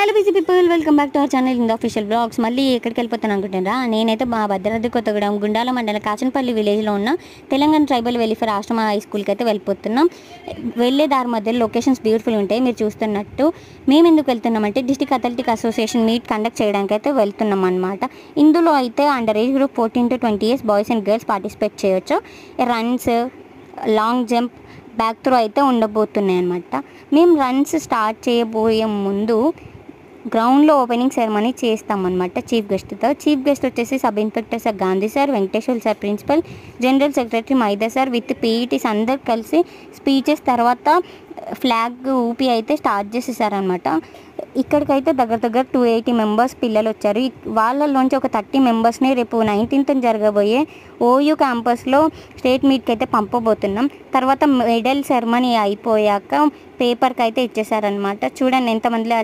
Hello busy people, welcome back to our channel in the official blogs. మళ్ళీ ఎక్కడికి వెళ్ళిపోతాను అనుకుంటున్నారా? నేనైతే మా భద్రాద్రి కొత్తగూడెం గుండాల మండలం కాచనపల్లి విలేజ్లో ఉన్న తెలంగాణ ట్రైబల్ వెల్ఫేర్ ఆశ్రమ హై స్కూల్కి అయితే వెళ్ళిపోతున్నాం. వెళ్ళే దారి మధ్యలో లొకేషన్స్ బ్యూటిఫుల్ ఉంటాయి. మీరు చూస్తున్నట్టు మేము ఎందుకు వెళ్తున్నామంటే district athletic association meet conduct చేయడానికి అయితే వెళ్తున్నాం అనమాట. ఇందులో అయితే under age group 14 to 20 years boys and girls participate చేయొచ్చు. Runs, long jump, back throw అయితే ఉండబోతున్నాయి అనమాట. మేము రన్స్ స్టార్ట్ చేయబోయే ముందు గ్రౌండ్లో ఓపెనింగ్ సెరమనీ చేస్తామన్నమాట చీఫ్ గెస్ట్తో. చీఫ్ గెస్ట్ వచ్చేసి sub inspector sir Gandhi sir, Venkateshwar sir principal, general secretary Maida sir with PETs అందరు కలిసి స్పీచెస్ తర్వాత ఫ్లాగ్ ఊపి అయితే స్టార్ట్ చేసేసారనమాట. ఇక్కడికైతే దగ్గర 280 మెంబర్స్ పిల్లలు వచ్చారు. వాళ్ళలోంచి ఒక 30 మెంబర్స్ని రేపు 19th జరగబోయే ఓయూ క్యాంపస్లో స్టేట్ మీట్కి అయితే పంపబోతున్నాం. తర్వాత మెడల్ సెరమనీ అయిపోయాక పేపర్కి అయితే ఇచ్చేసారనమాట. చూడండి ఎంతమందిలో